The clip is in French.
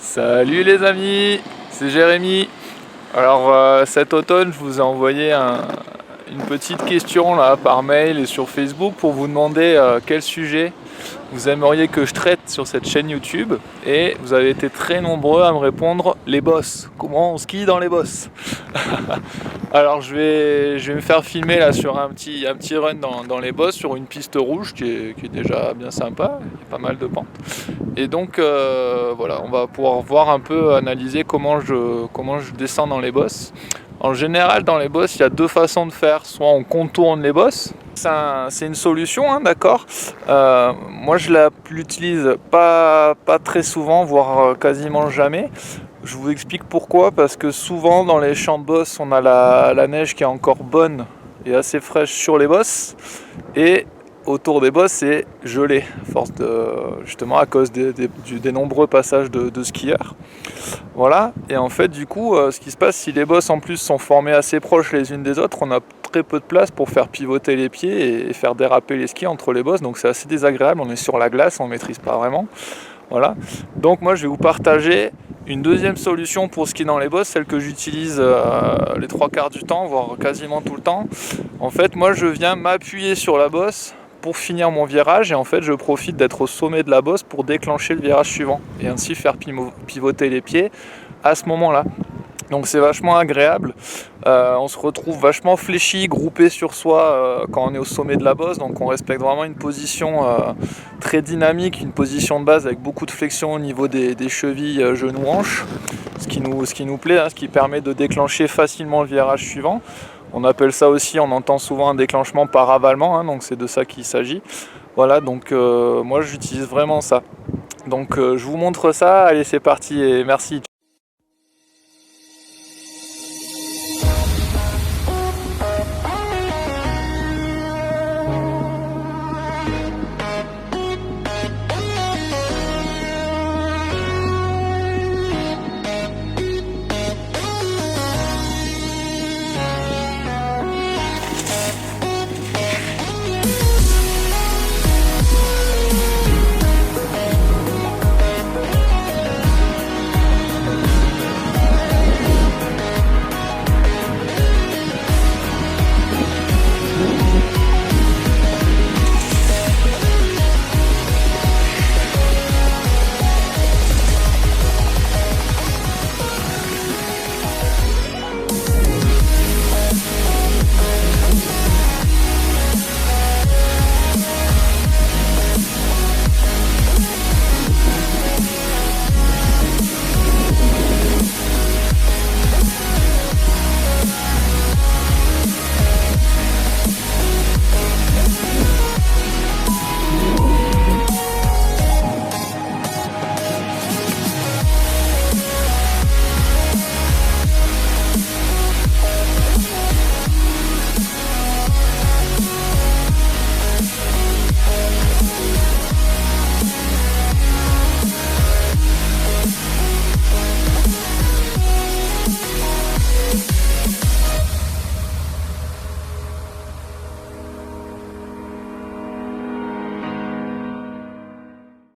Salut les amis, c'est Jérémy. Alors cet automne, je vous ai envoyé une petite question là par mail et sur Facebook pour vous demander quel sujet vous aimeriez que je traite sur cette chaîne YouTube. Et vous avez été très nombreux à me répondre les bosses. Comment on skie dans les bosses? Alors je vais me faire filmer là sur un petit run dans les bosses sur une piste rouge qui est déjà bien sympa, il y a pas mal de pentes. Et donc voilà, on va pouvoir voir un peu, analyser comment je descends dans les bosses. En général, dans les bosses, il y a deux façons de faire. Soit on contourne les bosses, c'est une solution, hein, d'accord. Moi, je l'utilise pas très souvent, voire quasiment jamais. Je vous explique pourquoi, parce que souvent dans les champs de boss, on a la neige qui est encore bonne et assez fraîche sur les bosses. Et autour des bosses, c'est gelé, justement à cause des nombreux passages de skieurs. Voilà, et en fait, du coup, ce qui se passe, si les bosses en plus sont formées assez proches les unes des autres, on a très peu de place pour faire pivoter les pieds et faire déraper les skis entre les bosses, donc c'est assez désagréable. On est sur la glace, on ne maîtrise pas vraiment. Voilà, donc moi je vais vous partager une deuxième solution pour skier dans les bosses, celle que j'utilise les trois quarts du temps, voire quasiment tout le temps. En fait, moi je viens m'appuyer sur la bosse pour finir mon virage, et en fait je profite d'être au sommet de la bosse pour déclencher le virage suivant et ainsi faire pivoter les pieds à ce moment-là. Donc c'est vachement agréable, on se retrouve vachement fléchi, groupé sur soi quand on est au sommet de la bosse, donc on respecte vraiment une position très dynamique, une position de base avec beaucoup de flexion au niveau des chevilles, genoux, hanches, ce qui nous plaît, hein, ce qui permet de déclencher facilement le virage suivant. On appelle ça aussi, on entend souvent un déclenchement par ravalement, hein, donc c'est de ça qu'il s'agit. Voilà, donc moi j'utilise vraiment ça. Donc je vous montre ça, allez c'est parti et merci.